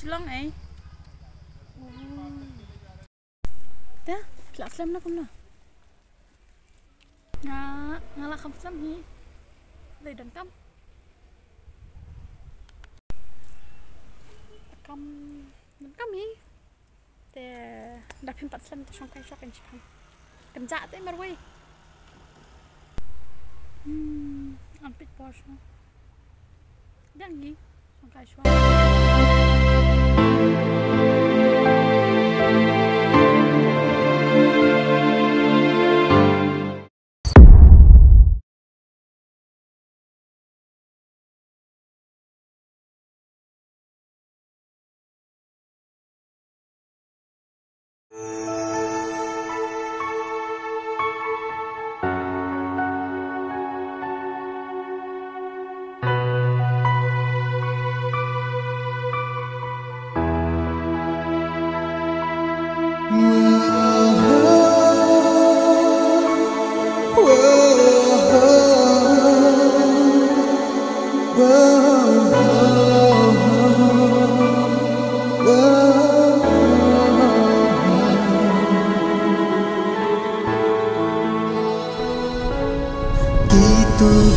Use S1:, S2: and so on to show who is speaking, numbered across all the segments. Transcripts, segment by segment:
S1: Silong eh. Dah, kelak selam nak kumna. Ngalak kam selam hi. Lấy đần căm. Đần căm hi. Te dak phim pat selam te shong kai shok en chipam. Kan ja te marway. Ampit Porsche. Dan gi. Shong kai shok.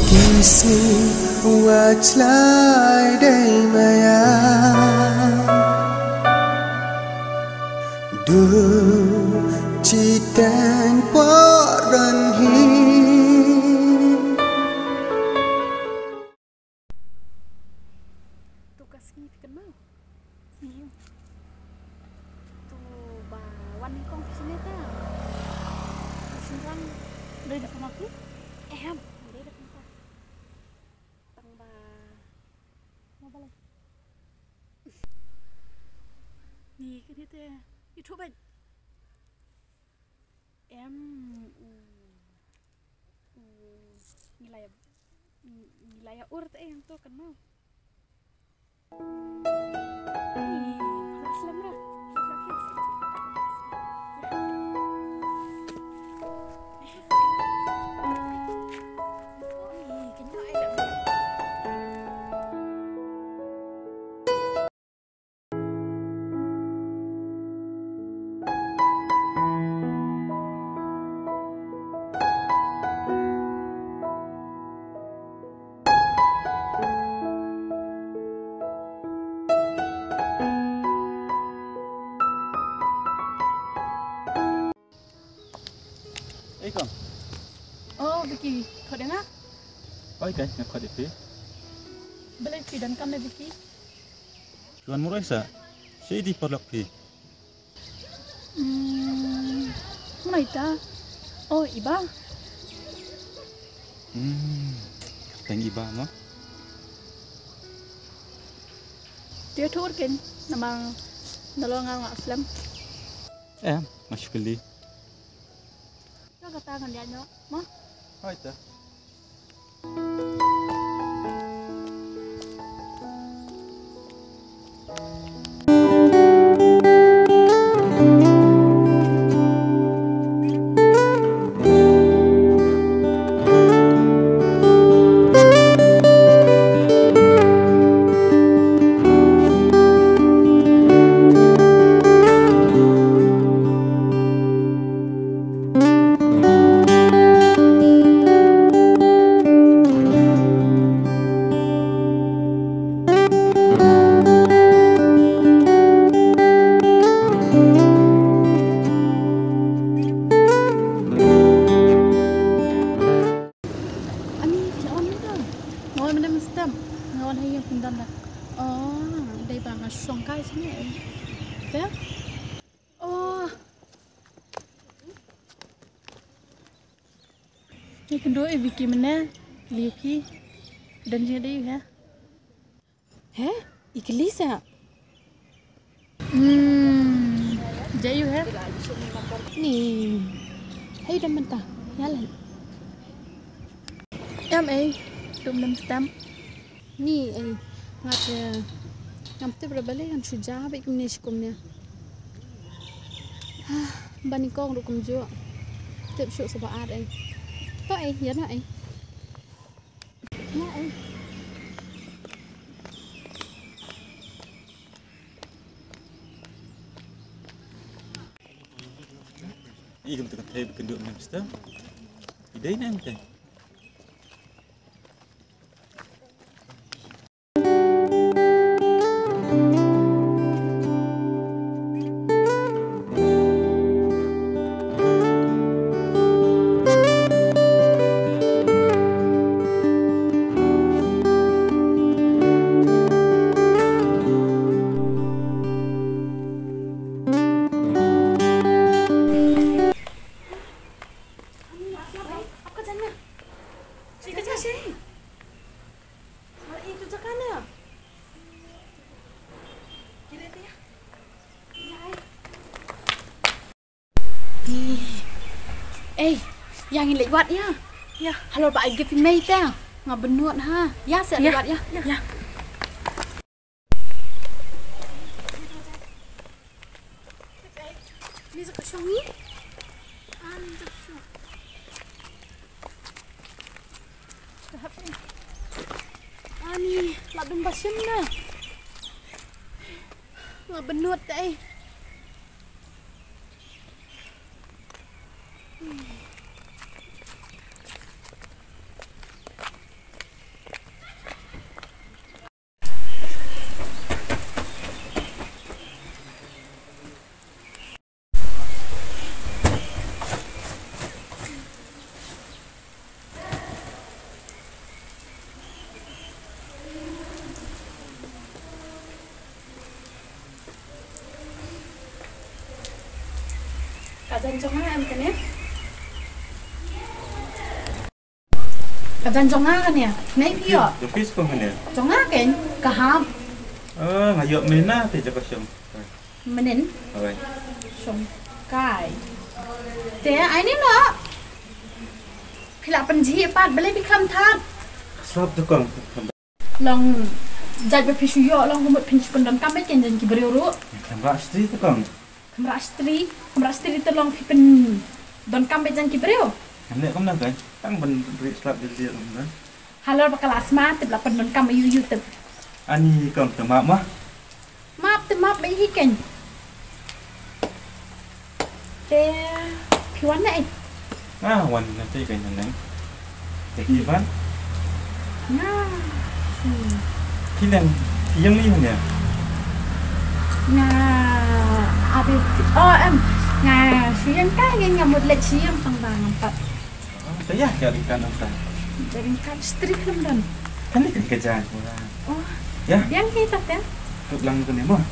S2: Kisi wajlai day maya du citan poran hi
S1: Tugas signifikan mau sih tu ba wan ni kong sini ta sini dari depan aku dari depan aku tang ba mau balik ni cái này teh YouTube anh em nilai urut yang tu kan mau Aslam lah.
S3: Kong.
S1: Oh, Vicky, kau dengar?
S3: Oi kan, nak kau depi.
S1: Beli dan kan Vicky.
S3: Tuan murah sa. Saya di perlok pi.
S1: Mana ita? Oh, iba.
S3: Kan iba mah.
S1: Dia tur kan, namang nolongan Aslam.
S3: Masih beli.
S1: Kata kan dia nyok, mah?
S3: Hai ta.
S1: Songkai sini ya. Oh. Ini kedua Vicky mana? Vicky dan dia ya.
S4: Iklisa.
S1: Jayu ya.
S4: Nih. Hai dah mentah. Yalan.
S1: Tum nem stam.
S4: Nih ngata Namte berbalik kan suja baik kumnes kumnya. Bani kong rukum jo. Tep syuk sebaat Kok ya nak Ya
S3: Igam tekan tay bekenduk memster. Idai nanti.
S4: Yang ini lewat ya.
S1: Ya.
S4: Halo Pak Agi Pimei teh. Nggak benut ha. Ya saya lewat ya.
S1: Ya.
S4: Ni sak syongi. Ani, ladung basim na. Nggak benut teh. Kajan jonga em kan ya? Kajan jonga kan ya? Nai pio.
S3: Jopis kau mana?
S4: Jonga kan? Kaham.
S3: Ngayok mena te jaka syam.
S4: Menin.
S3: Alai.
S4: Song kai. Te ai ni lo. Khila panji pat bele bikam that.
S3: Sab tu kang.
S4: Long jai be pishu yo long humut pinch kondon kam ken jan ki beru.
S3: Kamra istri tu kang.
S4: Kamra istri tu long pipen don kam be jan ki beru.
S3: Nek kam nak kan? Tang ben beri slap dia kan.
S4: Halo bakal asma te la don kam yu te.
S3: Ani kang temak mah.
S4: Map te map be hi ken. Te piwan nai.
S3: Wan nanti kan nang. Tekiban.
S4: Nah.
S3: Kilang yang ni mana?
S4: Ada siang kan yang ngamut lek siang tang empat.
S3: Saya cari kan apa?
S4: Dari kan strik dan.
S3: Kan ni kerjaan.
S4: Oh.
S3: Ya.
S4: Yang kita teh.
S3: Tuk lang tu ni mah.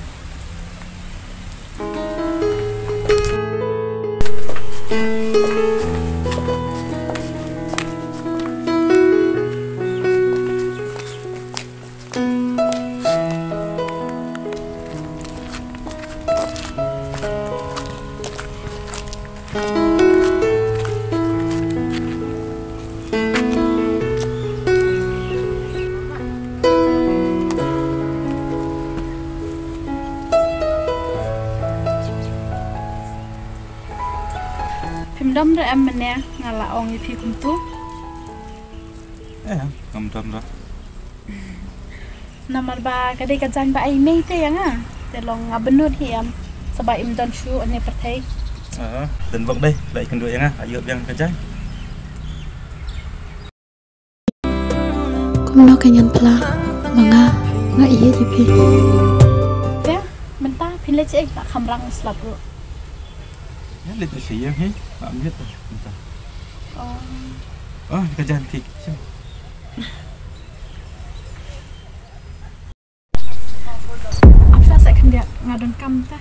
S4: Pimdom re em meneh ngala ong pi kum tu.
S3: Kam dam dah.
S4: Namar ba kadai kajan ba ai mei te yang ah. Te long ngabenut hiam. Sebab im don shu ane pertai.
S3: Dan bak đây lại cần đuổi nha. Ayo yang kerja.
S5: Kung no kanyan pala mga nga iya di pi.
S4: Te mentah pin le cek tak khamrang slap ru.
S3: Ya lihat sih ya, he. Am lihat tu. Entah. Kerjaan kik.
S4: Apa saya kan dia ngadon kam ta.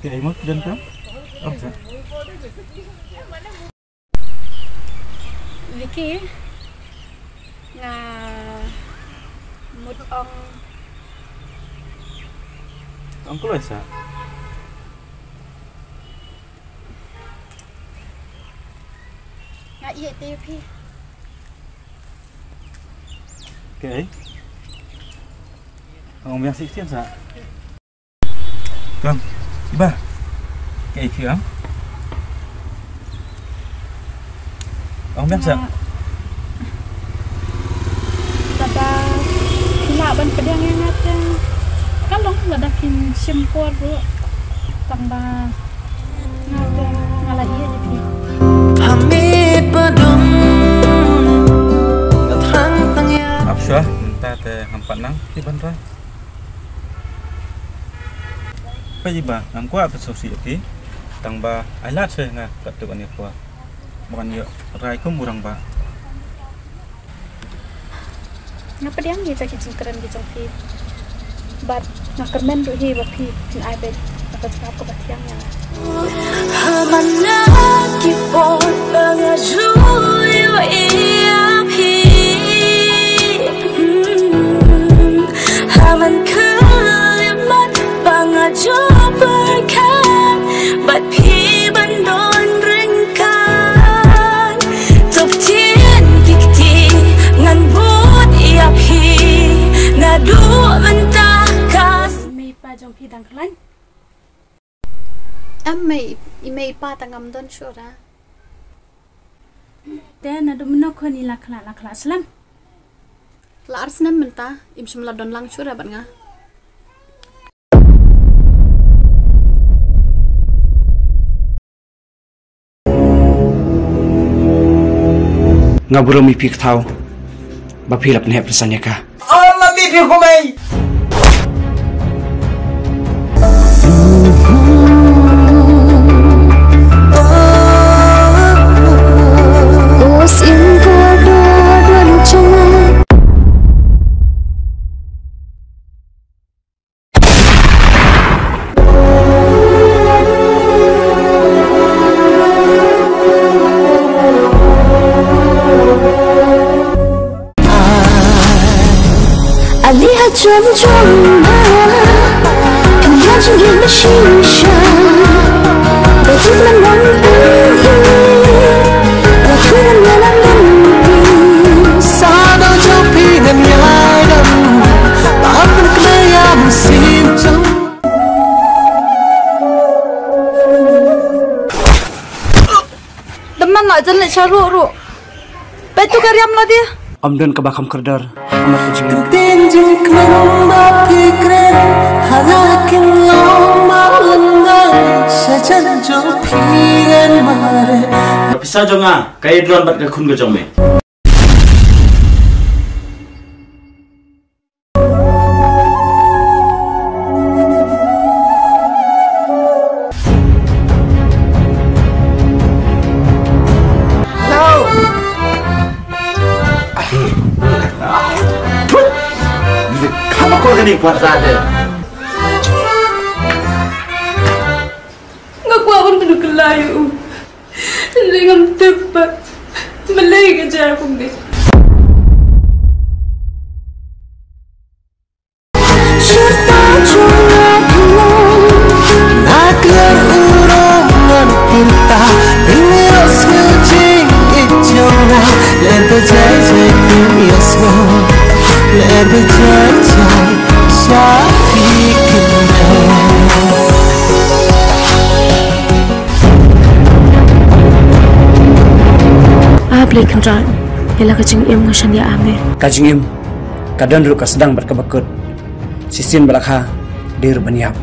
S3: Okay, mau dan tu? Oh, sah.
S4: Vicky nga mut ong
S3: Angkul lah sah.
S4: nga iya te pi.
S3: Okay. Ông yang sikit sah. Kang, iba. Okay, kira. Ông yang sah.
S4: Tada kila ban pedang yang ada. Kalong ladakin simpor ru tang ba ngada ngala
S1: nggak iya jadi.
S2: Hamid badum ngatang tangya
S3: Absyah minta teh hampat nang di bandra. Pajiba angku apa sosi oke? Tangba alat saya ngah kat tu kan kuah. Makan yuk rai kum urang ba.
S1: Ngapa dia ngi tak kicin keren di congki. Bat nak kermen tu hi bapi tin ai bet apa cakap ke batiang ya.
S6: Hamana kipot bangajuyo iapi Haman kalimat bangajo berkan Bat pi bandon ringkan Tok tien dikti ngan bud iapi Ngadu mentah kas
S1: Mi pa jong pi dang kelan. Imei pa tangam don syura.
S4: Dan ada menok ni lakla selam.
S1: La arsnem menta im shimla don lang syura bat nga.
S7: Ngaburo mi pik thau bapilap ne persanya ka
S2: Allah mi phi khumai
S6: Chum chum na, kanya chungin na shisha. Betul man one lakukan malam ini.
S2: Sana jopi ngan yadam Maafkan kelaya musim jam
S5: Teman nak jalan caruk ru. Betul karyam lah dia.
S7: om don ka bakam kerdar amat kujingin
S2: Tinjin kmen mapikren Halakin lo malengan Sajan jopi ngan mare
S8: Bisa jonga, kaya duluan bat kun ke jong me. Kamu kok gini kuat saja?
S5: Nggak kuat pun duduk kelayu. Dengan tepat Malay kerja aku ni.
S6: Cerita curhat
S2: Naklar urongan tinta Inios ngejing ijonga Lerde jajai inios ngo Lerde jajai syafi kena
S5: Ablay kenral. Ialah kecing im ngasan dia ame.
S7: kajingim kadon ru ka sedang berkebekut sisin balakha dir baniap